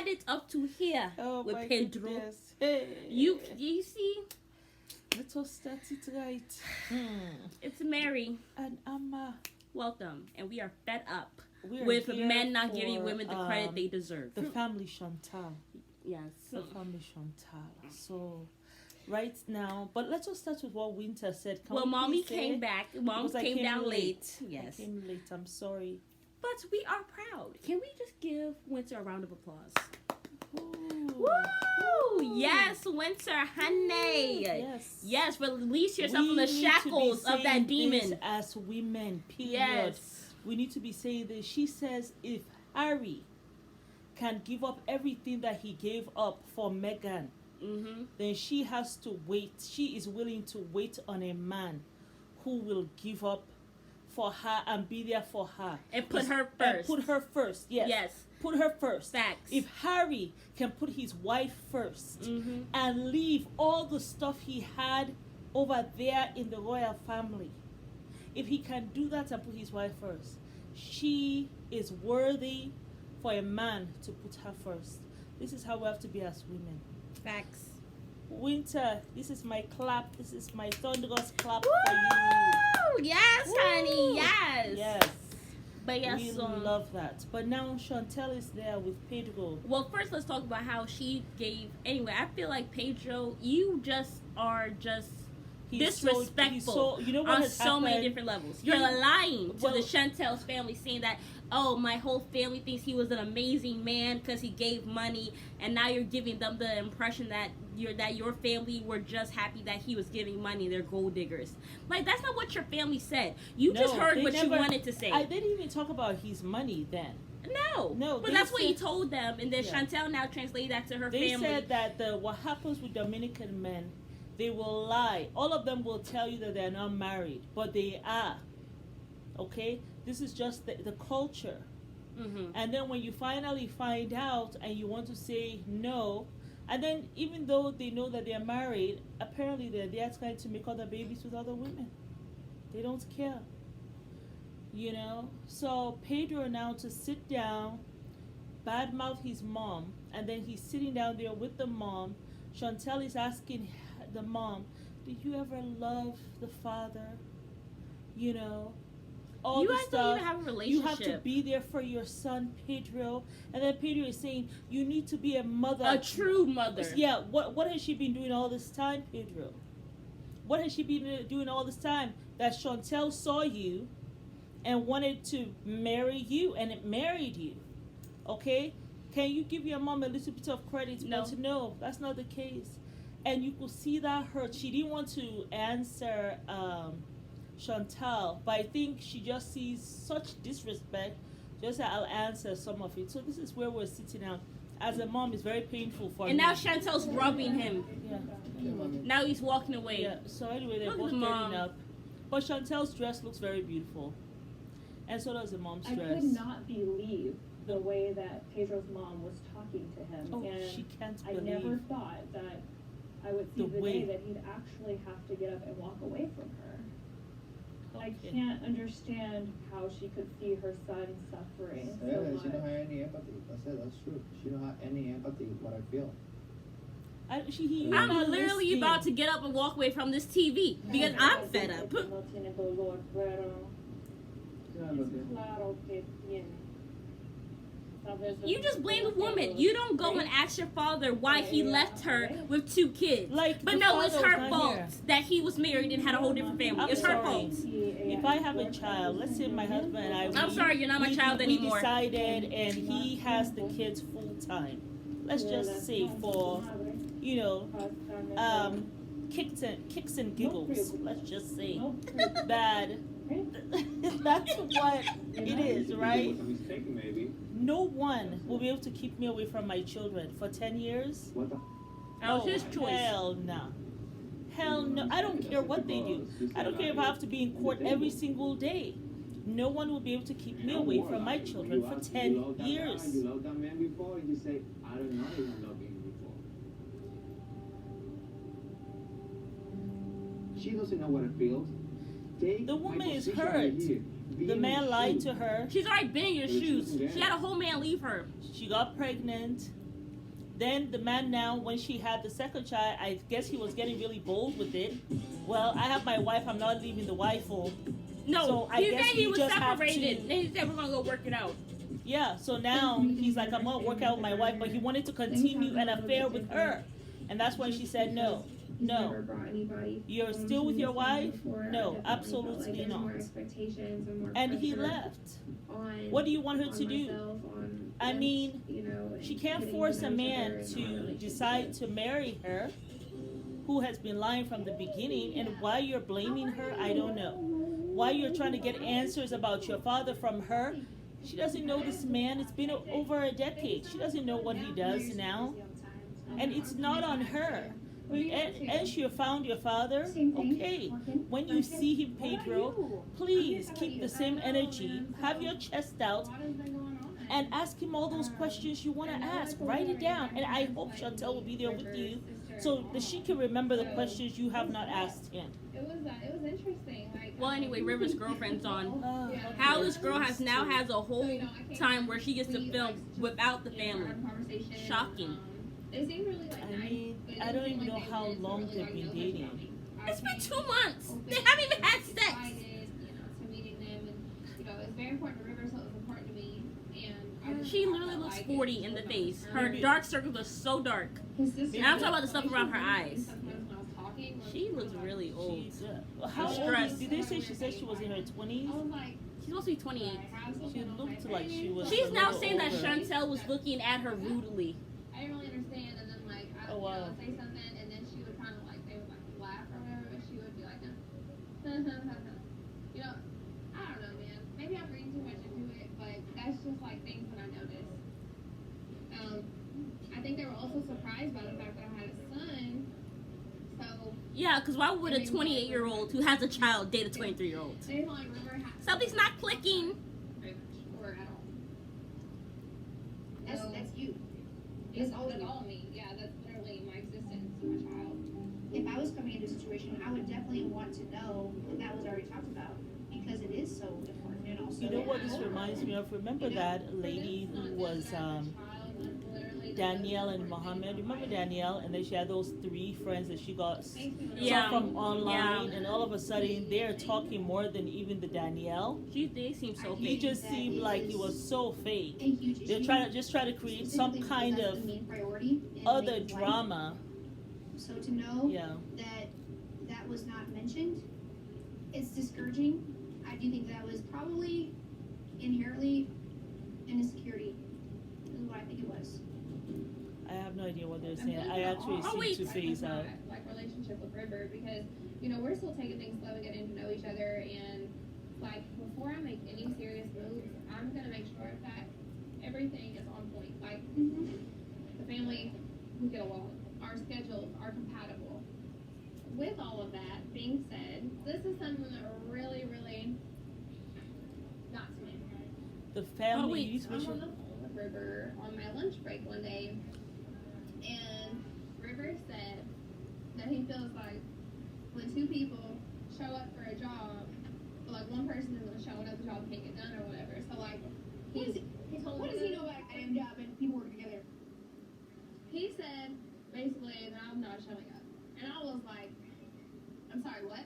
had it up to here with Pedro. Goodness. Hey. You see, Let us start it right. it's Mary. And Amma. Welcome, and we are fed up We are with here men not for, giving women the credit they deserve. The family Chantel. Yes. The family Chantal. So, right now, but let's just start with what Winter said. Well, Mommy came back. Mom Because I came down late. I Yes. came late. I'm sorry. But we are proud. Can we just give Winter a round of applause? Ooh. Woo! Yes, Winter, honey. Yes. Yes, release yourself from We the need to be shackles of that saying demon. this as women, period. Yes. We need to be saying this. She says if Harry can give up everything that he gave up for Meghan, then she has to wait. She is willing to wait on a man who will give up for her and be there for her. And put her And first. put her first, yes. Yes. Put her first. Facts. If Harry can put his wife 1st and leave all the stuff he had over there in the royal family, if he can do that and put his wife first, she is worthy for a man to put her first. This is how we have to be as women. Facts. Winter, this is my clap. This is my thunderous clap Woo! for you. Yes, Woo! honey. Yes. Yes. But yes, We love that. But now Chantel is there with Pedro. well, first let's talk about how she gave. Anyway, I feel like Pedro, you just are just disrespectful you know what on has so many happened? different levels. You're lying to well- the Chantel's family, saying that, oh, my whole family thinks he was an amazing man because he gave money, and now you're giving them the impression that your family were just happy that he was giving money. They're gold diggers. Like, that's not what your family said. You just heard what you wanted to say. I didn't even talk about his money then. No, but they that's what he said- told them, and then Yeah. Chantel now translated that to her They family. said that what happens with Dominican men, they will lie. All of them will tell you that they're not married, but they are. Okay? This is just the culture. And then when you finally find out and you want to say no, and then even though they know that they're married, apparently they're trying to make other babies with other women. They don't care. You know? So Pedro now to sit down, badmouth his mom, and then he's sitting down there with the mom. Chantel is asking the mom, did you ever love the father? You know? All You the guys stuff. don't even have a relationship. You have to be there for your son, Pedro. And then Pedro is saying, you need to be a mother. A true mother. Yeah, what has she been doing all this time, Pedro? What has she been doing all this time? That Chantel saw you and wanted to marry you, and it married you. Okay? Can you give your mom a little bit of credit? No. But no, that's not the case. And you could see that hurt. She didn't want to answer Chantal, but I think she just sees such disrespect. Just that I'll answer some of it. So this is where we're sitting now. As a mom, it's very painful for me. And now Chantel's rubbing him. Yeah. Now he's walking away. Yeah. So anyway, they're Look at both the mom. getting up. But Chantel's dress looks very beautiful, and so does the mom's I dress. could not believe the way that Pedro's mom was talking to him. Oh, and she can't I believe. never thought that I would see The the way- day that he'd actually have to get up and walk away from her. I Okay. can't understand how she could see her son suffering Yeah, so she don't have much. any empathy. That's it. That's true. She don't have any empathy with what I feel. You're I'm not literally listening. about to get up and walk away from this TV because I'm fed up. No tiene dolor, pero claro que tiene. Sabes You just blame the woman. You don't go and ask your father why he left her with 2 kids. Like, But the no, it's father was her not fault here. that he was married and had a whole different family. I'm It's her sorry. fault. If I have a child, let's say my husband and I. I'm sorry, you're not my child anymore. We decided, and he has the kids full time. Let's just say for, you know, kicks and giggles. Let's just say that that's what it is, right? No one will be able to keep me away from my children for 10 years. That was his choice. Hell no. Hell no. I don't care what they do. I don't care if I have to be in court every single day. No one will be able to keep me away from my children for 10 years. You loved that man before, and you say, I don't know even love him before. She doesn't know what it feels. The woman is hurt. The man lied to her. She's already been in your shoes. She had a whole man leave her. She got pregnant. Then the man now, when she had the second child, I guess he was getting really bold with it. Well, I have my wife. I'm not leaving the wife home. No, So I he guess said he we was just have separated. to- Then he said we're gonna go work it out. Yeah, so now he's like, I'm gonna work out with my wife, but he wanted to continue an affair with her. And that's when she said, no, no. You're still with your wife? No, absolutely not. And he left. What do you want her to do? I mean, she can't force a man to decide to marry her who has been lying from the beginning. And why you're blaming her, I don't know. Why you're trying to get answers about your father from her. She doesn't know this man. It's been over a decade. She doesn't know what he does now. And it's not on her. As you found your father, okay. When you see him, Pedro, please keep the same energy. Have your chest out and ask him all those questions you want to ask. Write it down. And I hope Chantel will be there with you so that she can remember the questions you have not asked him. It was interesting. Like, Well, anyway, River's girlfriend's on. Oh, How this girl has a whole time where she gets to film without the family. Shocking. They seem really like I mean, I don't even know how long they've been dating. It's been 2 months. They haven't even had sex. To meeting them, and it's very important to River, so it was important to me. And She literally looks 40 in the face. Her dark circles are so dark. his sister. And I'm talking about the stuff around her eyes. Sometimes when I was talking, She looks really old. She's, how old Stressed. is, did they say she said she was in her 20s? I was like, She's supposed to be 28. She looked like she was She's a now little saying that older. Chantel was looking at her rudely. I didn't really understand, and then like I Oh, wow. would say something, and then she would kind of like they would like laugh or whatever, but she would be like, you know, I don't know, man. Maybe I'm reading too much into it, but that's just like things that I noticed. I think they were also surprised by the fact that I had a son. So Yeah, because why would a 28-year-old who has a child date a 23-year-old? they didn't like River had Something's not clicking. very much or at all. That's you. That's That's all that's you. all of me. Yeah, that's literally my existence, my child. If I was coming into a situation, I would definitely want to know that that was already talked about because it is so important and also. You know what this reminds me of? Remember that lady who was Danielle and Mohammed? Remember Danielle? And then she had those 3 friends that she got Yeah. saw from online, Yeah. and all of a sudden they're talking more than even the Danielle. They seem so He fake. just seemed like he was so fake. A huge issue. They're trying to create some specifically kind because of that's the main priority in other Lake's life. drama. So to know Yeah. that that was not mentioned, it's discouraging. I do think that was probably inherently an insecurity. Is what I think it was. I have no idea what they're saying. I actually Oh, seem wait. to phase out. Like relationship with River because we're still taking things slow and getting to know each other, and like before I make any serious moves, I'm gonna make sure that everything is on point. Like the family, we get along, our schedules are compatible. With all of that being said, this is something that really, really got to me. The family wait. use I'm on the phone with River on my lunch break one day, and River said that he feels like when 2 people show up for a job, but like one person isn't showing up, the job can't get done or whatever. So like he told What me does he know about a damn job and people work together? he said basically that I'm not showing up, and I was like, I'm sorry, what?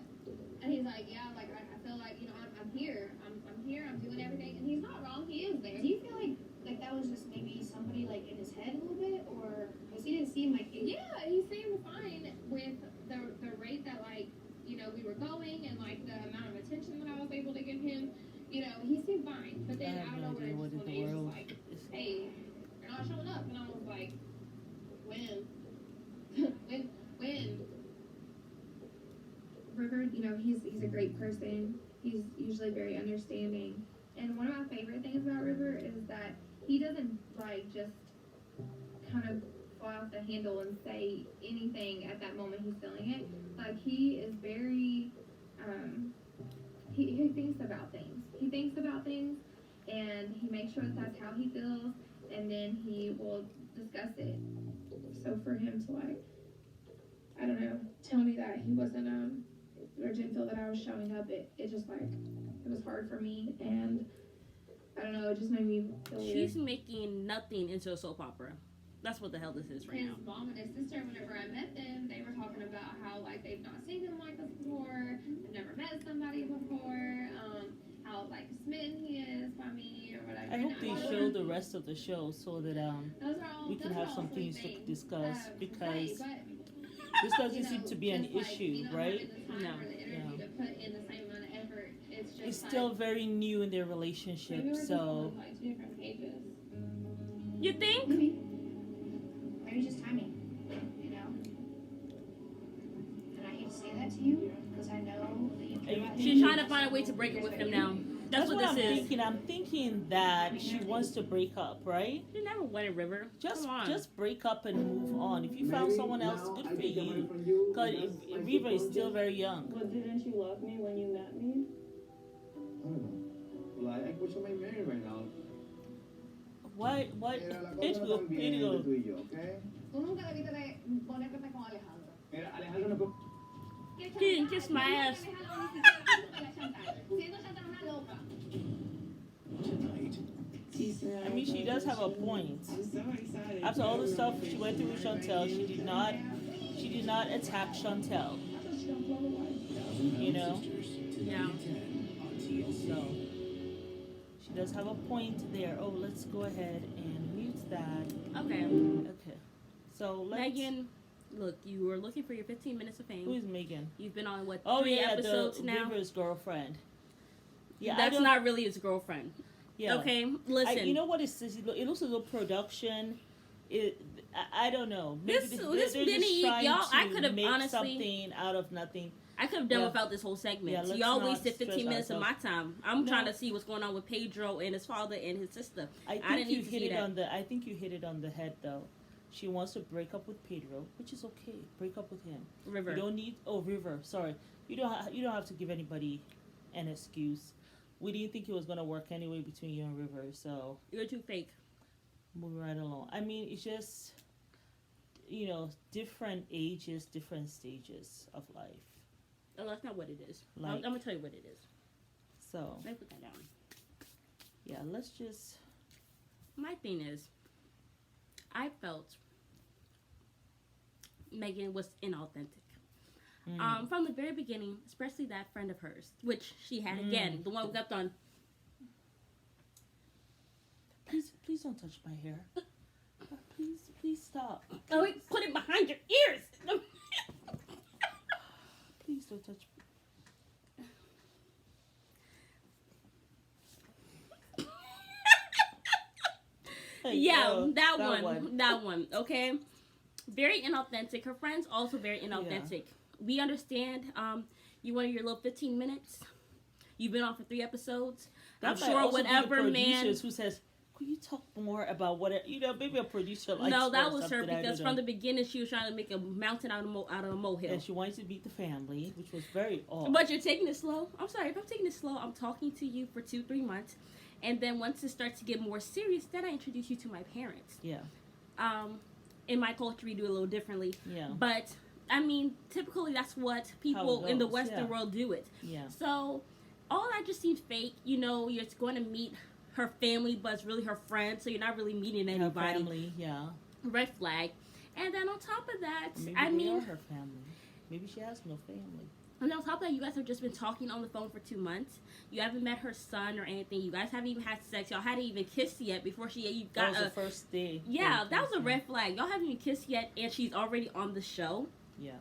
And he's like, yeah, like I feel like I'm here, I'm here, I'm doing everything, and he's not wrong, he is there. Do you feel like that was just maybe somebody like in his head a little bit, or because he didn't seem like it? Yeah, he seemed fine with the rate that we were going and like the amount of attention that I was able to give him. He seemed fine. But then I have I don't no know idea what what it in just the one day world it's just like, is. hey, you're not showing up, and I was like, when? when? River, he's a great person. He's usually very understanding. And one of my favorite things about River is that he doesn't like just kind of fly off the handle and say anything at that moment he's feeling it. Like he is very he thinks about things. He thinks about things and he makes sure that that's how he feels, and then he will discuss it. So for him to like, I don't know, tell me that he wasn't or didn't feel that I was showing up, it just like it was hard for me, and I don't know, it just made me feel weird. She's making nothing into a soap opera. That's what the hell this is right his now. mom and his sister, whenever I met them, they were talking about how like they've not seen him like this before, they've never met somebody before, how like smitten he is by me or whatever. I hope And they all show those- the rest of the show so that those are all, we can those have are some all sweet things to things, discuss, to because say, this but, doesn't seem to be an just like, issue, you know, right? having the time No. or the energy to put in the same amount of effort, it's just It's like, still very new in their maybe relationship, we're just so on like two different pages. You think? Maybe just timing, you know? And I hate to say that to you, because I know that you care about She's him. trying to find a way to break it with him now. That's what I'm this is. thinking. I'm thinking that she wants to break up, right? You never wanted River. Just Come on. just break up and move on. If you found Maybe someone else, now good I for take the money you. from you, Because that's my Riva is due still diligence. very young. But didn't you love me when you met me? I don't know. Like, we're somebody married right now. What? Mira, la cosa It no go. tan bien It entre go. tú y yo, ¿ok? Tú nunca debiste de ponerte con Alejandro. Mira, Alejandro no. She didn't kiss my ass. Siendo Chantel una loca. I mean, she does have a point. I'm so excited. After all the stuff she went through with Chantel, she did not attack Chantel. You know. Yeah. So she does have a point there. Oh, let's go ahead and mute that. Okay. Okay. So let's. Megan, look, you were looking for your 15 minutes of Who fame. is Megan? You've been on, what, Oh 3 yeah, episodes the now? River's girlfriend. Yeah, I That's don't- not really his girlfriend. Yeah. Okay, listen. You know what? It looks a little production. I don't know. Maybe This they're didn't just eat- trying y'all, I to could've make honestly- something out of nothing. I could have done Yeah. without this whole segment. Yeah, let's Y'all not wasted stress 15 minutes of my ourselves. time. I'm No. trying to see what's going on with Pedro and his father and his sister. I I think didn't you need to hit see it that. on the. I think you hit it on the head though. She wants to break up with Pedro, which is okay. Break up with him. River. You don't need. Oh, River. Sorry. You don't have to give anybody an excuse. We didn't think it was gonna work anyway between you and River, so You're too fake. moving right along. I mean, it's just, different ages, different stages of life. Oh, that's not what it is. Like- I'm going to tell you what it is. So Let me put that down. yeah, let's just. My thing is, I felt Megan was inauthentic. From the very beginning, especially that friend of hers, which she had again, the one who kept on. Please don't touch my hair. Please stop. Oh, he put it behind your ears. Please don't touch. Hey, Yeah, that that one. That one. Okay. Very inauthentic. Her friends also very inauthentic. We understand. You wanted your little 15 minutes. You've been on for 3 episodes. That I'm might sure also be the whatever man. producers who says, "Could you talk more about what maybe a producer likes?" No, her that or was her something, I because don't from know. the beginning she was trying to make a mountain out of a molehill. And she wanted to beat the family, which was very odd. But you're taking it slow. I'm sorry, if I'm taking it slow, I'm talking to you for 2-3 months, and then once it starts to get more serious, then I introduce you to my parents. Yeah, In my culture, we do it a little differently. yeah, But I mean, typically that's what people in the goes, Western yeah. world do it. yeah. So all that just seems fake. You're going to meet her family, but it's really her friends, so you're not really meeting Her anybody. family, yeah. Red flag. And then on top of that, Maybe I they mean, are her family. Maybe she has no family. and on top of that, you guys have just been talking on the phone for 2 months. You haven't met her son or anything. You guys haven't even had sex. Y'all hadn't even kissed yet before you That got was a. the first day. Yeah, that was a red flag. Y'all haven't even kissed yet, and she's already on the show. Yeah.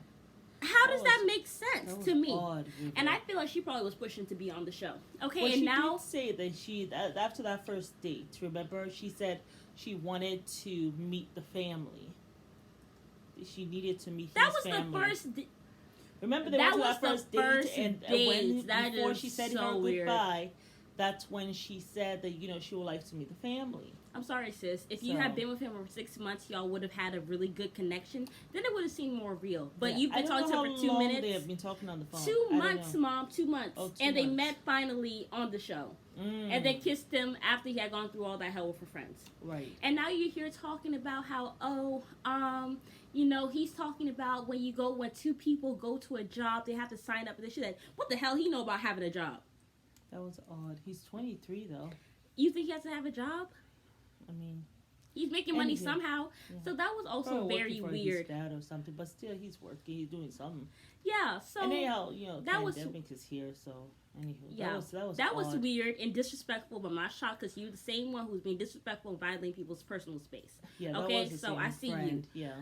How That does that was- make sense That was to me? odd, River. And I feel like she probably was pushing to be on the show. Okay, Well, and she now did say that after that first date, remember, she said she wanted to meet the family. She needed to meet that his was family. the first. Remember, they that went to was that the first first date, and date. That before is she said so her weird. goodbye, that's when she said that she would like to meet the family. I'm sorry, sis. If you So- had been with him for 6 months, y'all would have had a really good connection. Then it would have seemed more real. But Yeah. you've I been don't talking know to her how for 2 long minutes. They have been talking on the phone. 2 I don't months, know. Mom. 2 months. Oh, 2 and they months. met finally on the show. And they kissed him after he had gone through all that hell with her friends. Right. And now you're here talking about how, he's talking about when 2 people go to a job, they have to sign up. And she's like, what the hell he know about having a job? That was odd. He's 23 though. You think he has to have a job? I mean, He's making money Anywho. somehow. Yeah. So that was also Probably very working for weird. his dad or something, but still he's working. He's doing something. Yeah. So and anyhow, that was- pandemic is here, so anywho, Yeah, that was was odd. weird and disrespectful, but I'm not shocked because you're the same one who's being disrespectful and violating people's personal space. Yeah, that Okay, was the so same I see you. friend. Yeah.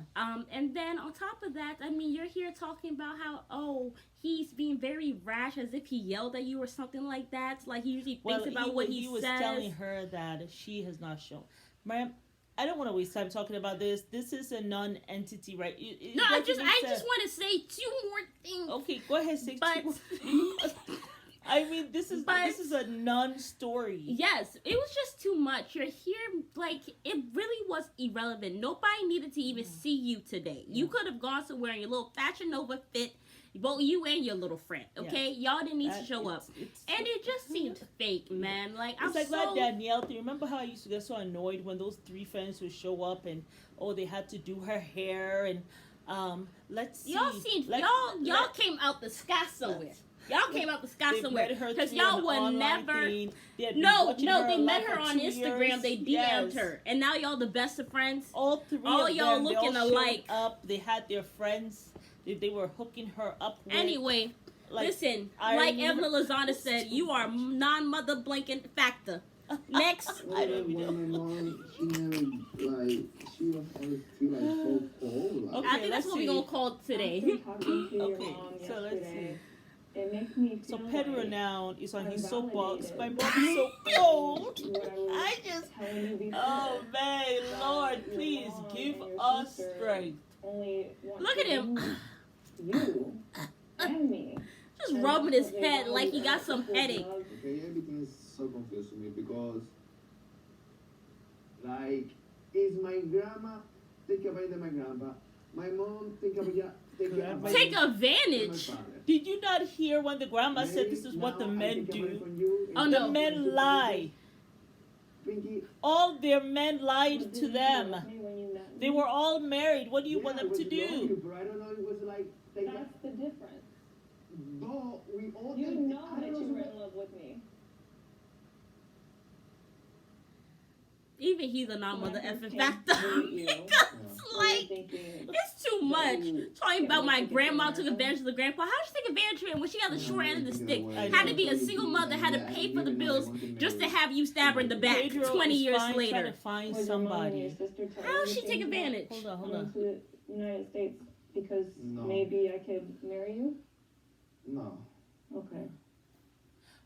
And then on top of that, I mean, you're here talking about how he's being very rash, as if he yelled at you or something like that. Like he usually thinks about what he was says. telling her that she has not shown. Ma'am, I don't want to waste time talking about this. This is a non-entity, right? No, I just want to say 2 more things. Okay, go ahead. Say But- 2 more. I mean, this is a non-story. Yes, it was just too much. You're here, like, it really was irrelevant. Nobody needed to even see you today. You could have gone somewhere in your little Fashion Nova fit, both you and your little friend, okay? Y'all didn't need to show up. And it just seemed fake, man. Like, It's like that Danielle thing. Remember how I used to get so annoyed when those 3 friends would show up and, they had to do her hair and, let's see. Y'all came out the sky somewhere. Y'all came out the sky somewhere because y'all would never. No, they met her on Instagram. They DM'd her, and now y'all the best of friends. All 3 all of y'all them, looking they all alike. showed up. They had their friends. They were hooking her up with. Anyway, listen, I like remember- Evelyn Lozana said, you are non-mother blanking factor. Next. I don't even when my mom, she never, she was always feel so cold. Okay. I think that's what we're gonna call today. After talking to your Okay, mom so let's yesterday, it makes me So feel Pedro like now is on his I'm soapbox. My validated. mom is so cold. what I was I just. telling you before, Oh man, Lord, your please mom give and your us sister strength. only want Look to at him. use you and me. Just rubbing his head like he got some headache. Okay, everything is so confused to me because, is my grandma think about my grandpa? My mom think about Take my advantage. father. Did you not hear when the grandma said this is what the Now I men think about it do? from you, Oh, and no. The men lie. Pinky, All their men But lied to didn't you them. love me when you met me? They were all married. What do you yeah, want I them was to loving do? you, but I don't know. It was like That's the difference. no. We all You think- know I that don't you know were what- in love with me. Even he's a non-mother When I first effing came factor. to meet you, It's I was like, thinking, it's too much. Talking about my grandma took advantage of the grandpa. How did she take advantage of him when she got the short end of the stick? Had to be a single mother, had to pay for the bills just to have you stab her in the back Pedro 20 is years trying later. to find was your mom and your somebody. sister telling How you did she take things about advantage? Hold on, coming to the United States because No. maybe I could marry you? No. Okay.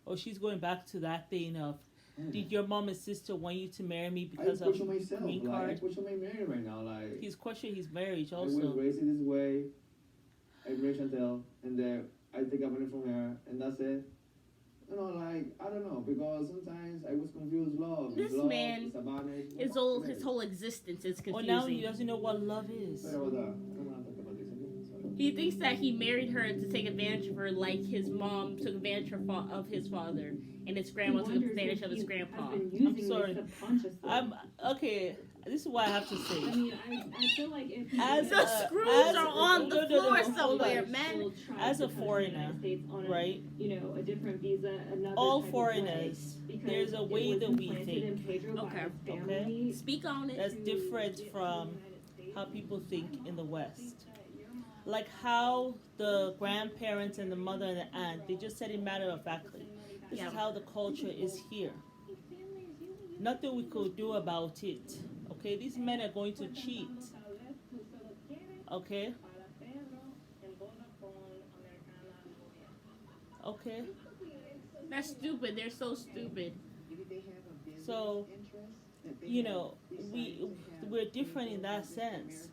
Oh, she's going back to that thing of, Mm. did your mom and sister want you to marry me I because of question myself. green I card? question my marriage right now. He's questioning his marriage I was also. raised this way. I married Chantel, and then I take up money from her, and that's it. I don't know, because sometimes I was confused. Love. This love, man it's about it. His whole existence is Oh, confusing. now he doesn't know what love is. Sorry about that. I don't want to talk about this again. Sorry. He thinks that he married her to take advantage of her, like his mom took advantage of his father, and his grandma took advantage of his grandpa. I'm sorry. I'm okay. This is what I have to I say. mean, I feel like if you As The a- screws as- are on the no, no, no, floor no, hold somewhere, on. man. As a foreigner, right? A different visa, another All type of foreigners, way, because there's a it way was that we implanted in think. Pedro by Okay. his family Speak on it. That's to different get to from the United States. how people think in the West. Like how the grandparents and the mother and the aunt, they just said it matter of factly. This Yeah. is how the culture is here. Nothing we could do about it. Okay, these men are going to cheat. Okay, okay. That's stupid. They're so stupid. So, we're different in that sense.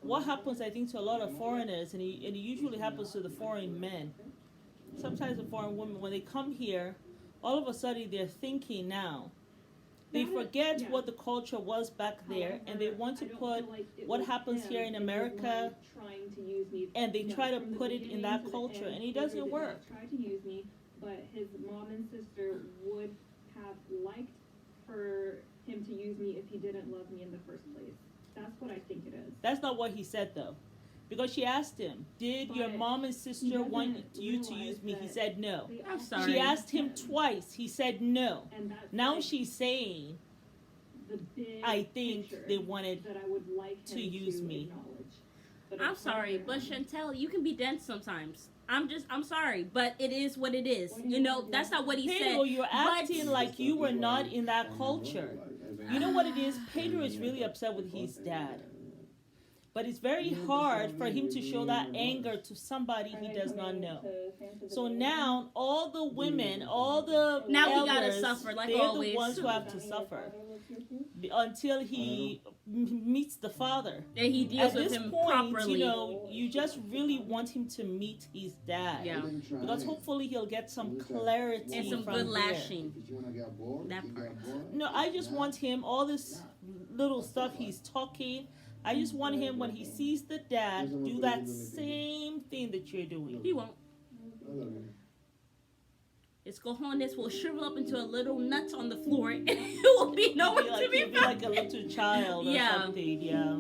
What happens, I think, to a lot of foreigners, and it usually happens to the foreign men. Sometimes the foreign women, when they come here, all of a sudden they're thinking now. They forget what the culture was back there, and they want to put what happens here in America, and they try to put it in that culture, and it doesn't work. Tried to use me, but his mom and sister would have liked for him to use me if he didn't love me in the first place. That's what I think it is. That's not what he said, though. Because she asked him, did your But mom and he sister doesn't want you to realize use me? He that said no. they I'm also sorry. She asked him twice. He said no. And that's Now like- she's saying the big I think picture they wanted that I would like him to use me. acknowledge. But I'm it's sorry, hard but for him. Chantel, you can be dense sometimes. I'm sorry, but it is what it is. You know, that's not what he Pedro, said. you're acting like you were not in that culture. You know what it is? Pedro is really upset with his dad. But it's very hard for him to show that anger to somebody he does not know. So now, all the women, all the Now he gotta elders, suffer, like they're always. the ones who have to suffer until he meets the father. And he deals At with this him point, properly. you know, you just really want him to meet his dad. Yeah. Because hopefully he'll get some clarity And some from good there. lashing. That part. No, I just want him, all this little stuff he's talking, I just want him, when he sees the dad, do that same thing that you're doing. He won't. His cojones will shrivel up into a little nut on the floor and it will be nowhere to be He'll be like a little child or Yeah. something, yeah.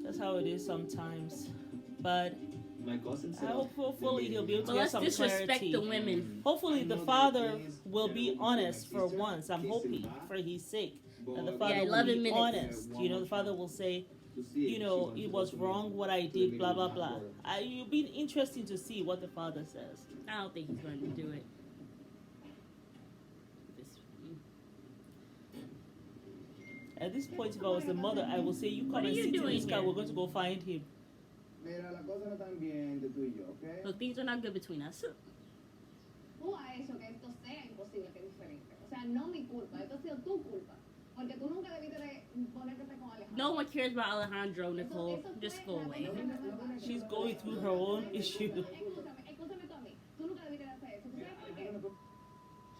That's how it is sometimes. But My cousin said, hopefully he'll be able to But get let's some disrespect clarity. the women. Hopefully the father will be honest for once. I'm hoping for his sake. And the father Yeah, will 11 be minutes. honest. You know, the father will say, you know, it was wrong what I did, blah, blah, blah. It'll be interesting to see what the father says. I don't think he's going to do it. At this point, if I was the mother, I will say, you What come are and you sit in doing this car, here? we're going to go find him. Mira, las cosas no están bien de tú y yo, ¿ok? Look, things are not good between us. Tú has hecho que esto sea imposible, que es diferente. O sea, no mi culpa, esto ha sido tu culpa. Porque tú nunca debiste de ponerte con Alejandro. No one cares about Alejandro, Nicole. Just go away. She's going through her own issue. Escúchame tú a mí. Tú nunca debiste de hacer eso. ¿Tú sabes por qué?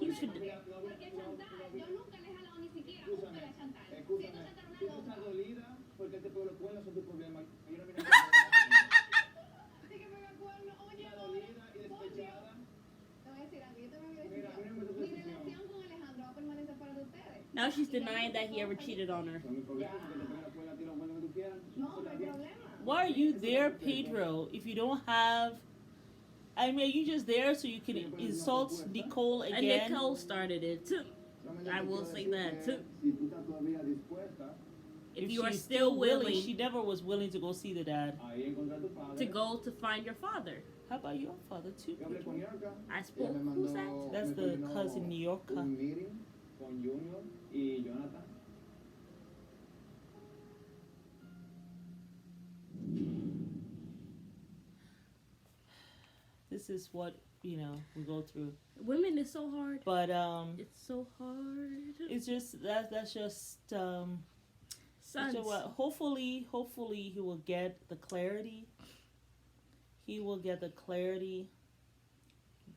You should. Porque Chantal, yo nunca le he jalado ni siquiera un pelo a Chantal. Siendo Chantal una Si tú estás loca. dolida porque él te pegó los cuernos, son tu problema. Yo no vine Así que me da cuerno. Oye, Está dolida y despechada. te voy a decir algo. Yo te voy a decir Mira, a mí no me toques mi decisión. relación con Alejandro va a permanecer fuera de ustedes. Now she's denying that he ever cheated on her. Son mi problema, que te peguen los cuernos a ti, los buenos que tú quieras. No, no hay problema. Why are you there, Pedro, if you don't have... I mean, are you just there so you can insult Nicole And again? Nicole started it too. I will say that too. Si tú estás todavía dispuesta If you are she's still willing she never was willing to go see the dad. a ir a encontrar a tu padre, to go to find your father. How about your father too? yo hablé con Yorka. I Ella spoke. me Who's mandó- that? That's me the coordinó cousin New Yorker. un meeting con Junior y Jonathan. This is what, you know, we go through. Women is so hard. But It's so hard. it's just that's just Sons. so what hopefully he will get the clarity. He will get the clarity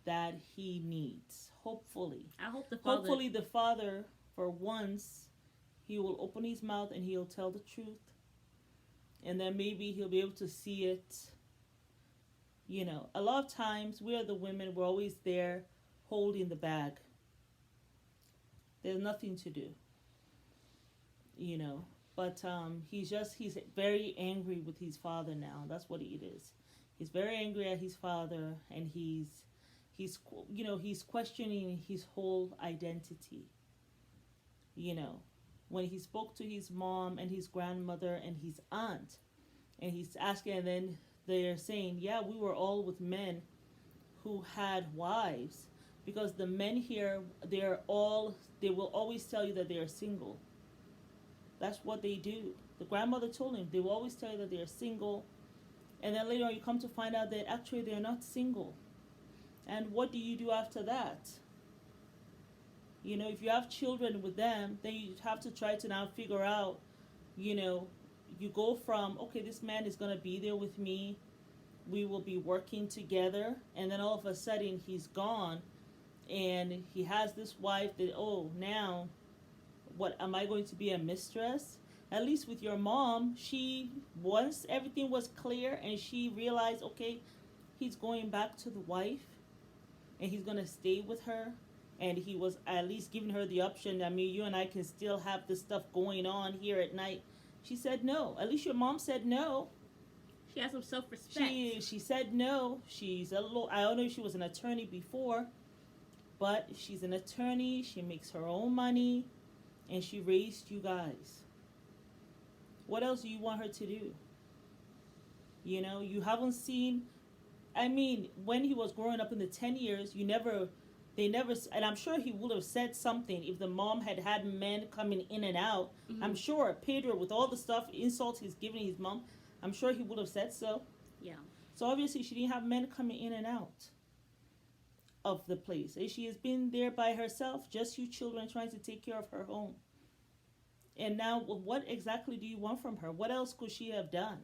that he needs. Hopefully. I hope the father. Hopefully the father, for once, he will open his mouth and he'll tell the truth. And then maybe he'll be able to see it. You know, a lot of times we are the women, we're always there holding the bag. There's nothing to do. You know, but he's very angry with his father now. That's what it is. He's very angry at his father, and he's questioning his whole identity. You know, when he spoke to his mom and his grandmother and his aunt, and he's asking, and then they're saying, yeah, we were all with men who had wives, because the men here, they will always tell you that they are single. That's what they do. The grandmother told him, they will always tell you that they are single, and then later on you come to find out that actually they're not single. And what do you do after that? You know, if you have children with them, then you have to try to now figure out, you know, you go from, okay, this man is going to be there with me, we will be working together, and then all of a sudden he's gone, and he has this wife that, oh, now, what, am I going to be a mistress? At least with your mom, once everything was clear and she realized, okay, he's going back to the wife, and he's going to stay with her, and he was at least giving her the option, I mean, you and I can still have this stuff going on here at night. She said no. At least your mom said no. She has some self-respect. She said no. She's a little, I don't know if she was an attorney before, but she's an attorney. She makes her own money. and she raised you guys. What else do you want her to do? You know, you haven't seen. I mean, when he was growing up in the 10 years, they never, and I'm sure he would have said something if the mom had had men coming in and out. Mm-hmm. I'm sure Pedro, with all the stuff, insults he's giving his mom, I'm sure he would have said so. Yeah. So obviously she didn't have men coming in and out of the place. And she has been there by herself, just you children trying to take care of her home. And now what exactly do you want from her? What else could she have done?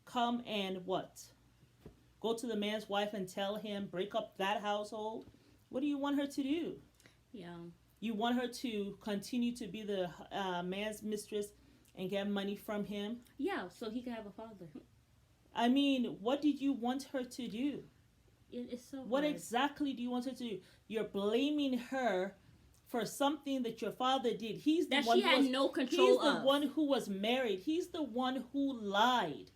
Come and what? Go to the man's wife and tell him, break up that household? What do you want her to do? Yeah. You want her to continue to be the man's mistress and get money from him? Yeah, so he could have a father. I mean, what did you want her to do? It's so What hard. exactly do you want her to do? You're blaming her for something that your father did. He's the That one she who had was, no control he's the of. one who was married. He's the one who lied.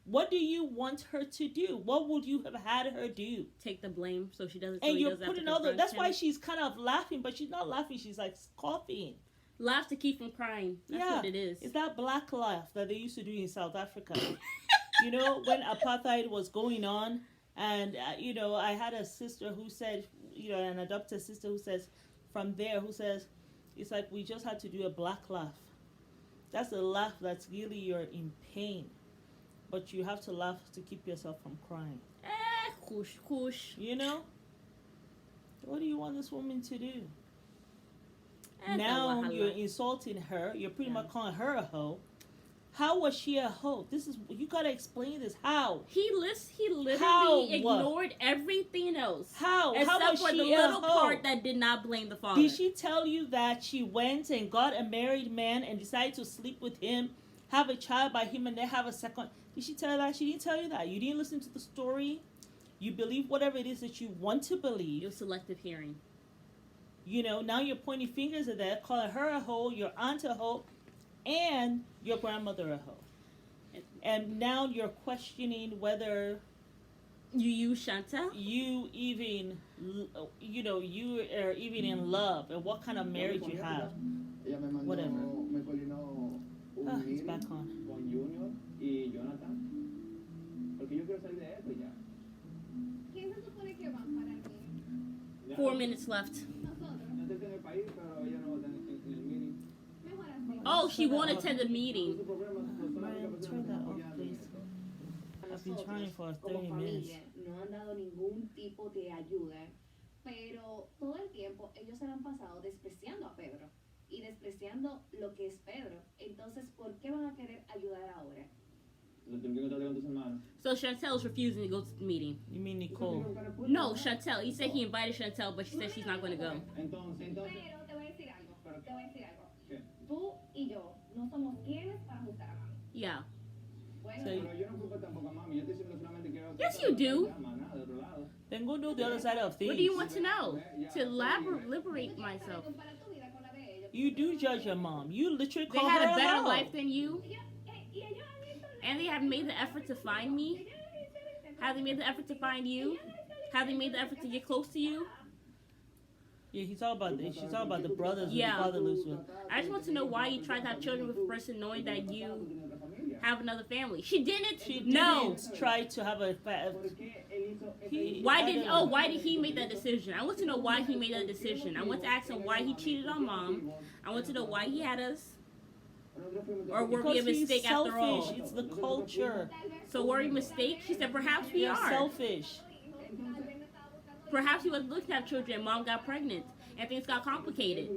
What do you want her to do? What would you have had her do? Take the blame so she doesn't. So And he you're doesn't have to putting all the. confront That's him. why she's kind of laughing, but she's not laughing. She's like coughing. Laugh to keep from crying. That's Yeah, what it is. It's that black laugh that they used to do in South Africa. You know, when apartheid was going on, and you know, I had a sister who said, you know, an adopted sister who says, from there, who says, it's like we just had to do a black laugh. That's a laugh that's really you're in pain, but you have to laugh to keep yourself from crying. Kush, kush. You know, what do you want this woman to do? Now you're insulting her. You're pretty much calling her a hoe. How was she a hoe? This is, you gotta explain this. How? He literally How? ignored everything else. How? How Except was for she the a little hoe? part that did not blame the father. Did she tell you that she went and got a married man and decided to sleep with him, have a child by him, and then have a second? Did she tell you that? She didn't tell you that. You didn't listen to the story. You believe whatever it is that you want to believe. It was selective hearing. You know, now you're pointing fingers at that, calling her a hoe, your aunt a hoe, and your grandmother a hoe. And now you're questioning whether you use Chantel? You even, you know, you are even in love and what kind of marriage you have. Whatever. Ah, he's back on. Con Junior y Jonathan. Porque yo quiero salir de esto ya. ¿Quién se supone que va para el meeting? 4 minutes left. Nosotros. Yo estoy en el país, pero ella no va a estar en el meeting. Mejor así. Oh, she won't attend the meeting. Su problema es Ryan, turn that off, please. I've been trying for 30 como minutes. familia no han dado ningún tipo de ayuda, pero todo el tiempo ellos se han pasado despreciando a Pedro y despreciando lo que es Pedro. Entonces, ¿por qué van a querer ayudar ahora? Lo tengo que encontrar con tus hermanos. So Chantel's refusing to go to the meeting. You mean Nicole? No, Chantel. He said he invited Chantel, but she said she's not going to go. Entonces. Pero te voy a decir algo. Te voy a decir algo. ¿Qué? Tú y yo no somos quienes para juzgar a mami. Yeah. Bueno, Sí. Pero yo no culpo tampoco a mami. Yo estoy diciendo solamente que... Yes, you do. Nada, de otro lado. Then go do the other side of things. What do you want to know? To liberate myself. compara tu vida con la de ellos. You do judge your mom. You literally They call had her a better hoe. life than you, Y ellos han visto. and they have made the effort to find me. Have they made the effort to find you? Have they made the effort to get close to you? Yeah, she's all about the brothers Yeah. who the father lives with. I just want to know why you tried to have children with a person knowing that you have another family. She didn't. She No. didn't try to have a Why did he make that decision? I want to know why he made that decision. I want to ask him why he cheated on mom. I want to know why he had us. Or were we a Because he's mistake selfish. after all? It's the culture. So were we a mistake? She said perhaps we You're are. selfish. Perhaps he was looking to have children and mom got pregnant and things got complicated.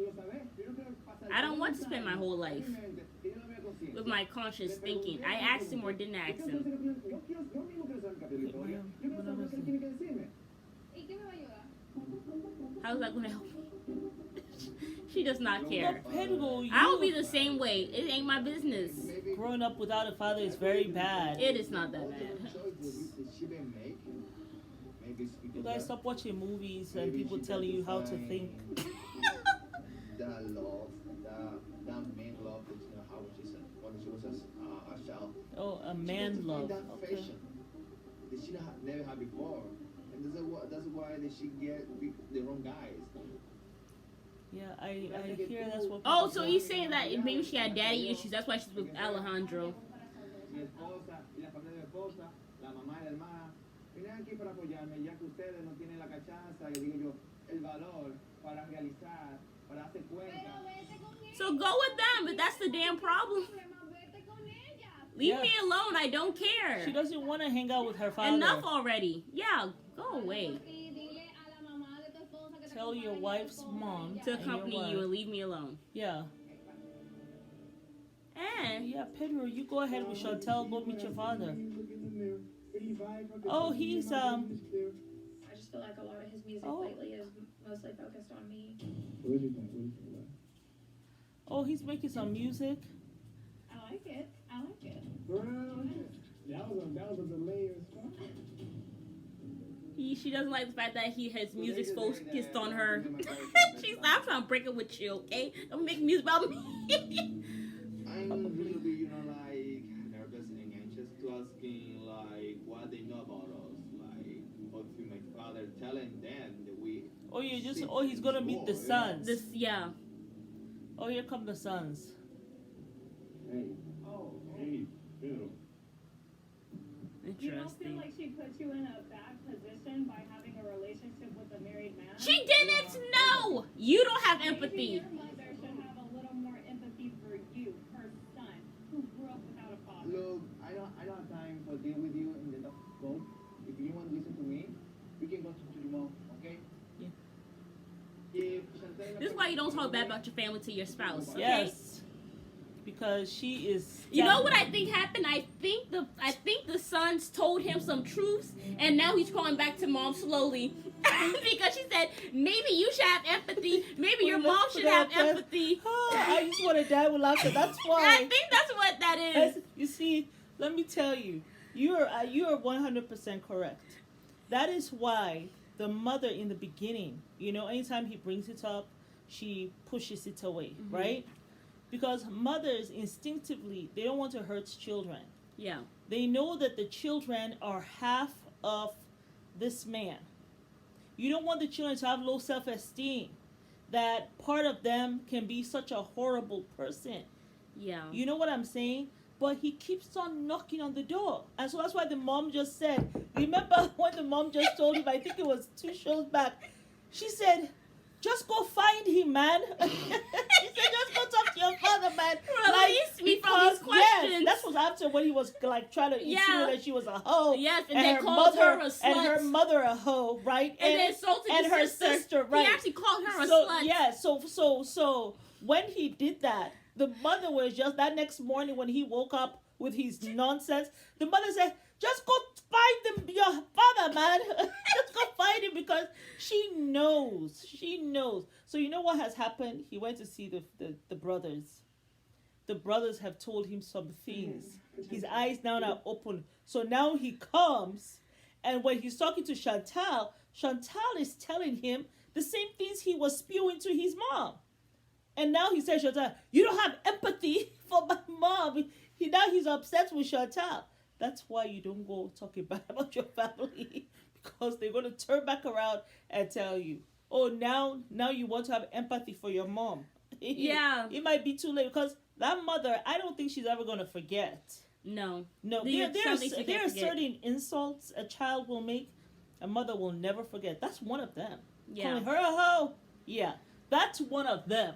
I don't want to spend my whole life with my conscience thinking. I asked him or didn't ask him. ¿Y qué me va a ayudar? How's that going to help? She does not care. Pedro, I will be the same way. It ain't my business. growing up without a father is very bad. It is not that bad. You guys stop watching movies and people telling you how to think. That love, that main love that you know how she said when she was a child. Oh, a man love. That Okay. fashion that she never had before, and that's why that she get the wrong guys. Yeah, I hear that's what. Oh, people so say. he's saying that maybe she had daddy issues. That's why she's with Alejandro. Mi esposa y la familia de mi esposa, la mamá y la hermana, vienen aquí para apoyarme, ya que ustedes no tienen la cachaza, y digo yo, el valor para realizar, para darse cuenta. So go with them, but that's the damn problem. Leave Yeah. me alone. I don't care. She doesn't want to hang out with her father. Enough already. Yeah, go away. Tell your wife's mom To and your accompany wife. you and leave me alone. Yeah. And Yeah, Pedro, you go ahead with Chantel. Go meet your father. Oh, he's I just feel like a lot of his music Oh. lately is mostly focused on me. What did you think? What did you think about it? Oh, he's making some music. I like it. I like it. That was a delay response. she doesn't like the fact that his music's focused on her. She's like, I'm trying to break up with you, okay? Don't make music about me. I'm a little bit, like nervous and anxious to asking like what they know about us, like or to my father telling them that we. Oh, he's gonna meet the sons. Yeah. Oh, here come the sons. Hey. Oh, Hey, Pedro. You don't feel Interesting. like she put you in a bad position by having a relationship with a married man? She didn't know. You don't have Maybe empathy. your mother should have a little more empathy for you, her son, who grew up without a father. look, I don't have time for deal with you in the talk phone. If you want to listen to me, we can go to your mom, okay? Yeah. If Chantel- This is why you don't talk bad about your family to your spouse. Okay? Yes. Because she is. You know what I think happened? I think the sons told him some truths, and now he's calling back to mom slowly because she said maybe you should have empathy. Maybe your mom should have empathy. Oh, I just want to die with laughter. That's I why. think that's what that is. You see, let me tell you, you are 100% correct. That is why the mother in the beginning, anytime he brings it up, she pushes it away, right? Because mothers instinctively, they don't want to hurt children. Yeah. They know that the children are half of this man. You don't want the children to have low self-esteem, that part of them can be such a horrible person. Yeah. You know what I'm saying? But he keeps on knocking on the door. And so that's why the mom just said, remember when the mom just told him, I think it was 2 shows back, she said, just go find him, man. She said, just go talk to your father, man. Release me from these questions. Yes, that was after when he was like trying to insinuate that she was a hoe. Yes, and they called her a slut. And her mother a hoe, right? And then insulted and his her sister. right? He actually called her a So slut. yeah, so when he did that, the mother was just that next morning when he woke up with his nonsense. The mother said, "Just go find your father, man. Just go find him," because she knows. She knows. So you know what has happened? He went to see the brothers. The brothers have told him some things. His eyes now are open. So now he comes, and when he's talking to Chantal, Chantal is telling him the same things he was spewing to his mom. And now he says, Chantal, you don't have empathy for my mom. He's upset with Chantal. That's why you don't go talking bad about your family, because they're going to turn back around and tell you, oh, now you want to have empathy for your mom. Yeah. It might be too late, because that mother, I don't think she's ever going to forget. No. There are certain insults a child will make, a mother will never forget. That's one of them. Yeah. Calling her a hoe. Yeah. That's one of them.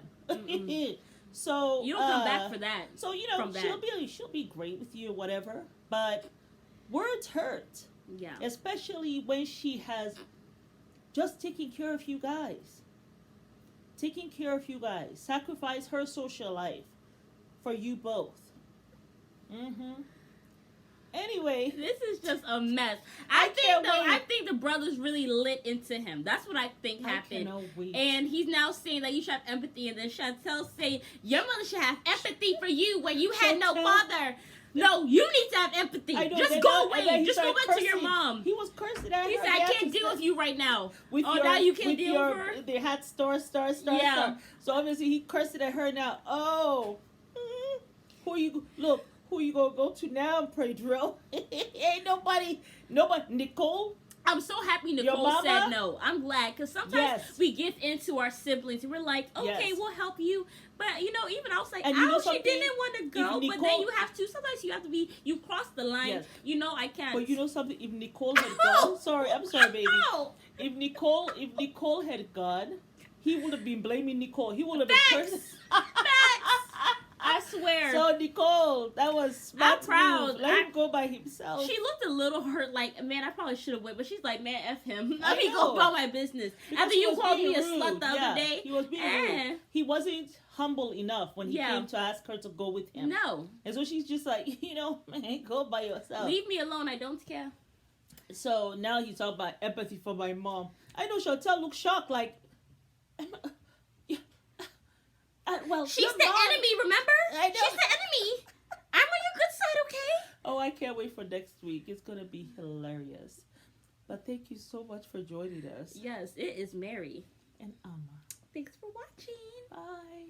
So you don't come back for that. So she'll be great with you or whatever, but words hurt. Yeah. Especially when she has just taken care of you guys. Sacrifice her social life for you both. Anyway, this is just a mess. I think the brothers really lit into him. That's what I think happened. And he's now saying that you should have empathy, and then Chantel saying your mother should have empathy for you when you had no father. No, you need to have empathy. Just go away. Just go back to your mom. He was cursing at her. He said, I can't deal with you right now. Now you can't deal with her? They had star. So obviously he cursed at her now. Oh. Who you gonna go to now, Pedro? Ain't nobody. Nicole, I'm so happy Your Nicole mama? said no. I'm glad, because sometimes Yes. we give in to our siblings and we're like, okay, Yes. we'll help you. But, you know, even I was like, And you know she something? didn't want to go. If But then Nicole- you have to, sometimes you have to be, you cross the line. Yes. You know, I can't. But you know something? If Nicole had gone, I'm sorry, baby. No. If Nicole had gone, he would have been blaming Nicole. He would have been Facts. cursing. I swear. So Nicole, that was smart. I'm proud. Move. Let him go by himself. She looked a little hurt, like, man, I probably should have went, but she's like, man, F him. I Let me know. go about my business. Because After he you was called being me a rude. slut the Yeah, other day. he was being rude. He wasn't humble enough when he Yeah. came to ask her to go with him. No. And so she's just like, man, go by yourself. Leave me alone. I don't care. So now he's talking about empathy for my mom. I know Chantel looked shocked, like, well, She's your the mom- enemy, remember? I know. She's the enemy. I'm on your good side, okay? Oh, I can't wait for next week. It's going to be hilarious. But thank you so much for joining us. Yes, it is Mary. And Amma. Thanks for watching. Bye.